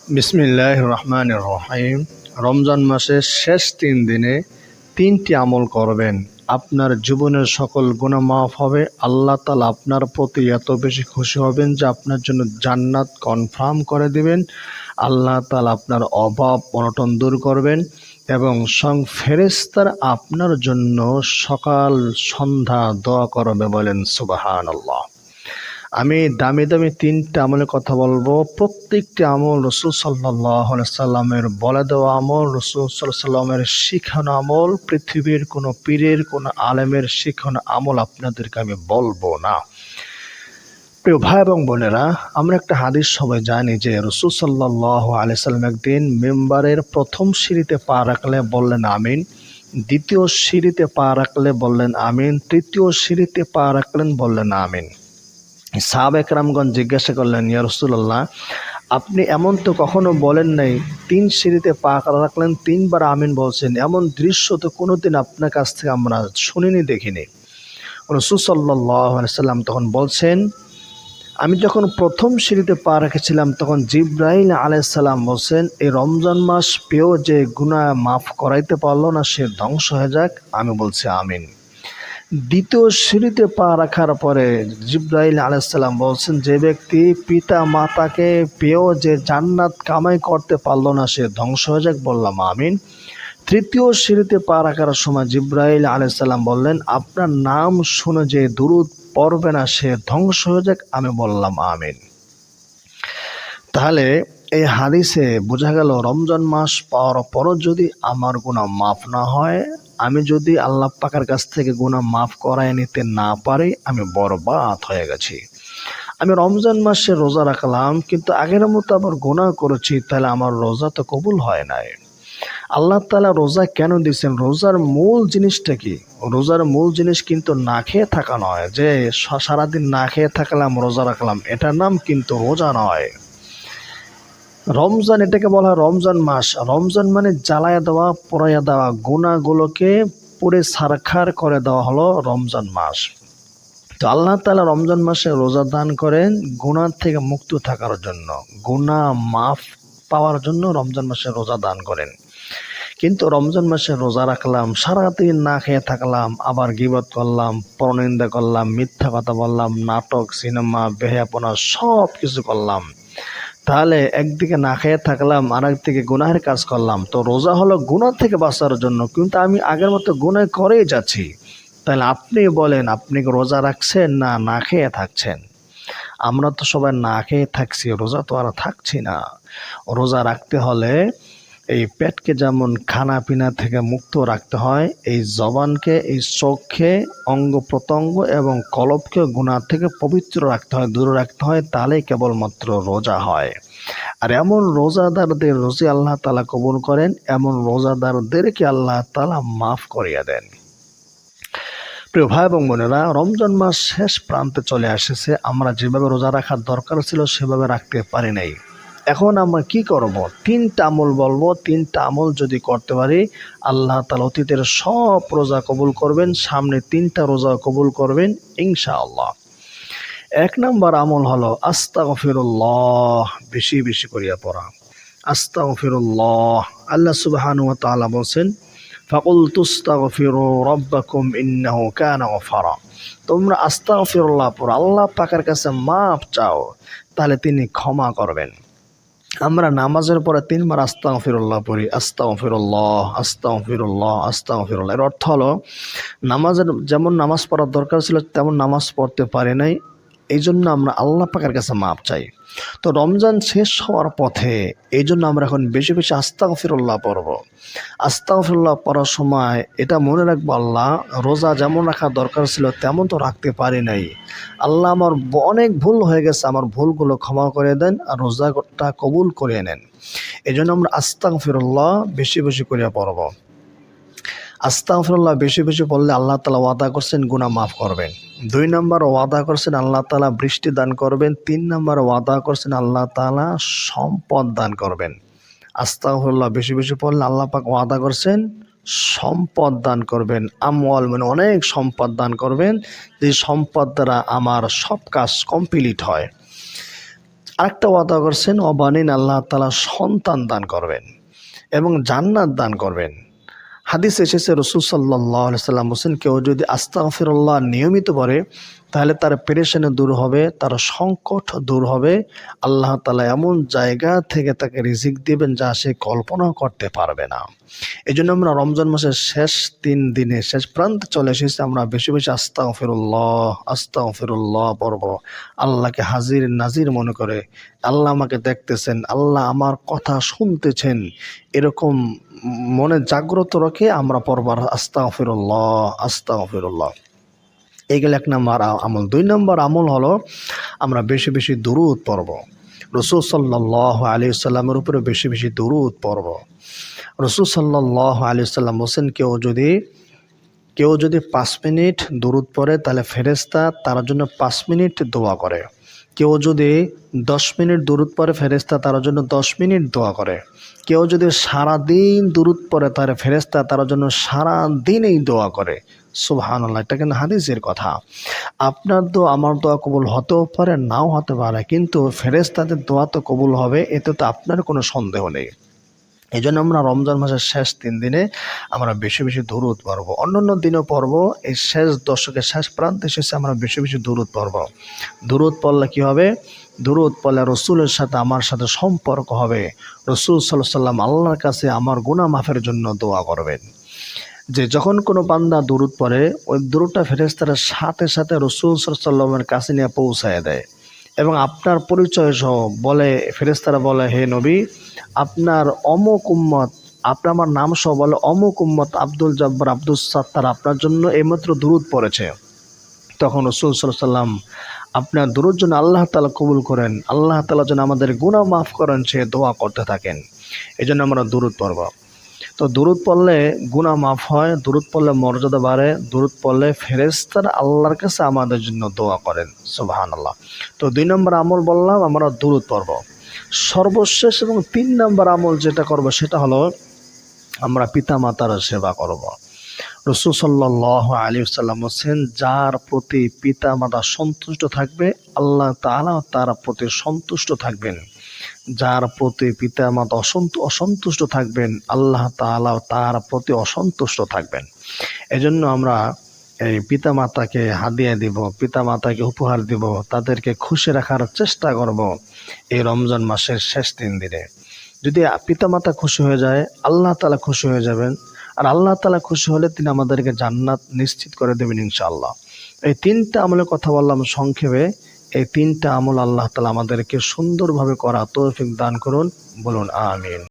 বিসমিল্লাহির রহমানির রহিম। রমজান মাসের শেষ 3 দিনে 3টি আমল করবেন, আপনার জীবনের সকল গুনাহ মাফ হবে। আল্লাহ তাআলা আপনার প্রতি এত বেশি খুশি হবেন যে আপনার জন্য জান্নাত কনফার্ম করে দিবেন। আল্লাহ তাআলা আপনার অভাব অনটন দূর করবেন এবং ফেরেশতারা আপনার জন্য সকাল সন্ধ্যা দোয়া করবে, বলেন সুবহানাল্লাহ। আমি দামি দামি 3টা আমলের কথা বলবো। প্রত্যেকটি আমল রাসূল সাল্লাল্লাহু আলাইহি সাল্লামের বলে দেওয়া আমল, রাসূল সাল্লাল্লাহু আলাইহি সাল্লামের শিখানো আমল। পৃথিবীর কোনো পীরের কোনো আলেমের শিখানো আমল আপনাদেরকে আমি বলবো না। প্রিয় ভাই এবং বোনেরা, আমরা একটা হাদিস সবাই জানি যে রাসূল সাল্লাল্লাহু আলাইহি সাল্লাম একদিন মিম্বারের প্রথম সিঁড়িতে পা রাখলে বললেন আমিন, দ্বিতীয় সিঁড়িতে পা রাখলে বললেন আমিন, তৃতীয় সিঁড়িতে পা রাখলেন বললেন আমিন। সাহাবা একরামগণ জিজ্ঞাসা করলেন, ইয়া রাসূলুল্লাহ, আপনি এমন তো কখনো বলেন নাই, 3 সিঁড়িতে পা রাখলেন 3 বার আমিন বলছেন, এমন দৃশ্য তো কোনোদিন আপনার কাছ থেকে আমরা শুনিনি, দেখিনি। রাসূল সাল্লাল্লাহু আলাইহি সাল্লাম তখন বলছেন, আমি যখন প্রথম সিঁড়িতে পা রেখেছিলাম তখন জিবরাইল আলাইহিস সালাম বলছেন, এই রমজান মাস পেয়েও যে গুনাহ মাফ করাইতে পারলো না সে ধ্বংস হয়ে যাক। আমি বলছি আমিন। দ্বিতীয় সিঁড়িতে পা রাখার পরে জিবরাইল আলাইহিস সালাম বলছেন, যে ব্যক্তি পিতা মাতাকে পেয়েও যে জান্নাত কামাই করতে পারলো না সে ধ্বংস হয়ে যাক। বললাম আমিন। তৃতীয় সিঁড়িতে পা রাখার সময় জিবরাইল আলাইহিস সালাম বললেন, আপনার নাম শুনে যে দুরূদ পড়বে না সে ধ্বংস হয়ে যাক। আমি বললাম আমিন। তাহলে এই হাদিসে বোঝা গেল, রমজান মাস পাওয়ার পরও যদি আমার গুনাহ মাফ না হয়, আমি যদি আল্লাহ পাকের কাছ থেকে গুনাহ মাফ করায় নিতে না পারি, আমি বরবাদ হয়ে গেছি। আমি রমজান মাসে রোজা রাখলাম কিন্তু আগের মতো আবার গুনাহ করেছি, তাহলে আমার রোজা তো কবুল হয় নাই। আল্লাহ তাআলা রোজা কেন দিয়েছেন? রোজার মূল জিনিসটা কি? রোজার মূল জিনিস কিন্তু না খেয়ে থাকা নয়, যে সারাদিন না খেয়ে থাকলাম রোজা রাখলাম, এটার নাম কিন্তু রোজা নয়। রমজান, এটাকে বলা হয় রমজান মাস। রমজান মানে জ্বালায়া দেওয়া, পোড়াইয়া দেওয়া, গুনাহগুলোকে পুড়ে ছারখার করে দেওয়া হলো রমজান মাস। তো আল্লাহ তাআলা রমজান মাসে রোজা দান করেন গুনাহ থেকে মুক্ত থাকার জন্য, গুনাহ মাফ পাওয়ার জন্য রমজান মাসে রোজা দান করেন। কিন্তু রমজান মাসে রোজা রাখলাম, সারাদিন না খেয়ে থাকলাম, আবার গীবত করলাম, পরনিন্দা করলাম, মিথ্যা কথা বললাম, নাটক সিনেমা বেহায়াপনা সব কিছু করলাম, তাহলে একদিকে না খেয়ে থাকলাম আর একদিকে গুনাহের কাজ করলাম। তো রোজা হলো গুনাহ থেকে বাঁচার জন্য, কিন্তু আমি আগের মতো গুনাহ করেই যাচ্ছি। তাহলে আপনি বলেন, আপনি কি রোজা রাখছেন না না খেয়ে থাকছেন? আমরা তো সবাই না খেয়ে থাকছি, রোজা তো আর থাকছি না। রোজা রাখতে হলে এই পেটকে যেমন খানা পিনা থেকে মুক্ত রাখতে হয়, এই জবানকে, এই চোখকে, অঙ্গ প্রত্যঙ্গ এবং কলবকে গুনাহ থেকে পবিত্র রাখতে হয়, দূরে রাখতে হয়, তাহলেই কেবলমাত্র রোজা হয়। আর এমন রোজাদারদের রোজা আল্লাহ তাআলা কবুল করেন, এমন রোজাদারদেরকে আল্লাহ তাআলা মাফ করিয়ে দেন। প্রিয় ভাই এবং বোনেরা, রমজান মাস শেষ প্রান্তে চলে এসেছে। আমরা যেভাবে রোজা রাখার দরকার ছিল সেভাবে রাখতে পারি নাই। এখন আমরা কি করব? 3টা আমল বলবো। 3টা আমল যদি করতে পারি, আল্লাহ তাআলা অতীতের সব রোজা কবুল করবেন, সামনে 3টা রোজা কবুল করবেন ইনশাআল্লাহ। 1 নম্বর আমল হলো আস্তাগফিরুল্লাহ, বেশি বেশি করিয়া পড়া। আস্তাগফিরুল্লাহ। আল্লাহ সুবহানাহু ওয়া তাআলা বলেন, ফাকুলতু আস্তাগফিরু রাব্বাকুম ইন্নাহু কানা গফারা। তোমরা আস্তাগফিরুল্লাহ পড়ো, আল্লাহ পাকের কাছে মাপ চাও, তাহলে তিনি ক্ষমা করবেন। আমরা নামাজের পরে 3 বার আস্তাগফিরুল্লাহ পড়ি, আস্তাগফিরুল্লাহ, আস্তাগফিরুল্লাহ, আস্তাগফিরুল্লাহ। এর অর্থ হলো, নামাজের যেমন নামাজ পড়ার দরকার ছিল তেমন নামাজ পড়তে পারি নাই, এই জন্য আমরা আল্লাহ পাকের কাছে মাপ চাই। তো রমজান শেষ হওয়ার পথে এই জন্য আমরা এখন বেশি বেশি আস্তাগফিরুল্লাহ পড়ব। আস্তাগফিরুল্লাহ পড়ার সময় এটা মনে রাখবো, আল্লাহ, রোজা যেমন রাখা দরকার ছিল তেমন তো রাখতে পারি নাই। আল্লাহ, আমার অনেক ভুল হয়ে গেছে, আমার ভুলগুলো ক্ষমা করে দেন আর রোজাটা কবুল করে নেন। এই জন্য আমরা আস্তাগফিরুল্লাহ বেশি বেশি করে পড়ব। আস্তাগফিরুল্লাহ বেশি বেশি পড়লে আল্লাহ তাআলা ওয়াদা করছেন গুনাহ মাফ করবেন। 2 নম্বর ওয়াদা করছেন আল্লাহ তাআলা বৃষ্টি দান করবেন। 3 নম্বর ওয়াদা করছেন আল্লাহ তাআলা সম্পদ দান করবেন। আস্তাগফিরুল্লাহ বেশি বেশি পড়লে আল্লাহ পাক ওয়াদা করছেন সম্পদ দান করবেন। আমওয়াল মানে অনেক সম্পদ দান করবেন, যে সম্পদ দ্বারা আমার সব কাজ কমপ্লিট হয়। আরেকটা ওয়াদা করছেন, অবানিন, আল্লাহ তাআলা সন্তান দান করবেন এবং জান্নাত দান করবেন। হাদিস এসেছে রাসূল সাল্লাল্লাহু আলাইহি সাল্লাম বলেছেন, কেউ যদি আস্তাগফিরুল্লাহ নিয়মিত পড়ে তাহলে তার পেরেশানি দূর হবে, তার সংকট দূর হবে। আল্লাহ তাআলা এমন জায়গা থেকে তাকে রিজিক দিবেন যা সে কল্পনা করতে পারবে না। এই জন্য আমরা রমজান মাসের শেষ 3 দিনে শেষ প্রান্তে চলে এসেছি, আমরা বেশি বেশি আস্তাগফিরুল্লাহ পড়ব। আল্লাহকে হাজির নাজির মনে করে, আল্লাহ আমাকে দেখতেছেন, আল্লাহ আমার কথা শুনতেছেন, এরকম মনে জাগ্রত রেখে আমরা পড়বার আস্তাগফিরুল্লাহ। এগুলো 1 নম্বর আমল। 2 নম্বর আমল হলো আমরা বেশি বেশি দুরূদ পড়ব। রাসূল সাল্লাল্লাহু আলাইহি ওয়াসাল্লামের উপরে বেশি বেশি দুরূদ পড়ব। রাসূল সাল্লাল্লাহু আলাইহি ওয়াসাল্লাম বলেছেন, কেউ যদি 5 মিনিট দুরূদ পড়ে তাহলে ফেরেশতা তার জন্য 5 মিনিট দোয়া করে। কেউ যদি 10 মিনিট দুরূদ পড়ে ফেরেশতা তার জন্য 10 মিনিট দোয়া করে। কেউ যদি সারাদিন দুরূদ পড়ে তাহলে ফেরেশতা তার জন্য সারাদিনই দোয়া করে। সুবহানাল্লাহ, এটা কিন্তু হাদিসের কথা। আপনার দোয়া আমার দোয়া কবুল হতেও পারে, নাও হতে পারে, কিন্তু ফেরেশতাদের দোয়া তো কবুল হবে, এতে তো আপনার কোনো সন্দেহ নেই। এই জন্য আমরা রমজান মাসের শেষ 3 দিনে আমরা বেশি বেশি দুরূদ পড়ব। অন্যান্য দিনও পড়ব, এই শেষ দশকের শেষ প্রান্তে এসেছে আমরা বেশি বেশি দুরূদ পড়ব। দুরূদ পড়লে কি হবে? দুরূদ পড়লে রসুলের সাথে আমার সাথে সম্পর্ক হবে। রসুল সাল্লাল্লাহু আলাইহি ওয়াসাল্লাম আল্লাহর কাছে আমার গুনাহ মাফের জন্য দোয়া করবেন। যে যখন কোনো বান্দা দুরূদ পড়ে, ওই দুরূদটা ফেরেশতারা সাথে সাথে রসুল সাল্লাল্লাহু আলাইহি ওয়াসাল্লামের কাছে নিয়ে পৌঁছায় দেয় এবং আপনার পরিচয় সহ বলে, ফেরেশতারা বলে, হে নবী, আপনার অমুক উম্মত, আপনি আমার নাম সহ বলে, অমুক উম্মত আব্দুল জব্বার, আব্দুল সাত্তার আপনার জন্য এইমাত্র দুরূদ পড়েছে। তখন রাসূল সাল্লাল্লাহু আলাইহি ওয়াসাল্লাম আপনার দুরূদ যেন আল্লাহ তাআলা কবুল করেন, আল্লাহ তাআলা যেন আমাদের গুনাহ মাফ করেন, সে দোয়া করতে থাকেন। এই জন্য আমরা দুরূদ পড়ব। তো দুরূদ পড়লে গুনাহ মাফ হয়, দুরূদ পড়লে মর্যাদা বাড়ে, দুরূদ পড়লে ফেরেশতারা আল্লাহর কাছে আমাদের জন্য দোয়া করেন। সুবহানাল্লাহ। তো 2 নম্বর আমল বললাম, আমরা দুরূদ পড়ব। সর্বশেষ এবং 3 নম্বর আমল যেটা করব সেটা হলো আমরা পিতামাতার সেবা করব। রাসূল সাল্লাল্লাহু আলাইহি ওয়াসাল্লাম বলেছেন, যার প্রতি পিতামাতা সন্তুষ্ট থাকবে আল্লাহ তাআলা তার প্রতি সন্তুষ্ট থাকবেন। যার প্রতি পিতামাতা অসন্তুষ্ট থাকবেন আল্লাহ তাআলা তার প্রতি অসন্তুষ্ট থাকবেন। এজন্য আমরা এই পিতামাতাকে হাদিয়া দিব, পিতামাতাকে উপহার দিব, তাদেরকে খুশি রাখার চেষ্টা করব এই রমজান মাসের শেষ 3 দিনে। যদি পিতামাতা খুশি হয়ে যায়, আল্লাহ তাআলা খুশি হয়ে যাবেন, আর আল্লাহ তাআলা খুশি হলে তিনি আমাদেরকে জান্নাত নিশ্চিত করে দেবেন ইনশাআল্লাহ। এই 3টা আমলের কথা বললাম সংক্ষেপে। এই 3টা আমল আল্লাহ তাআলা আমাদেরকে সুন্দরভাবে করা তৌফিক দান করুন, বলুন আমিন।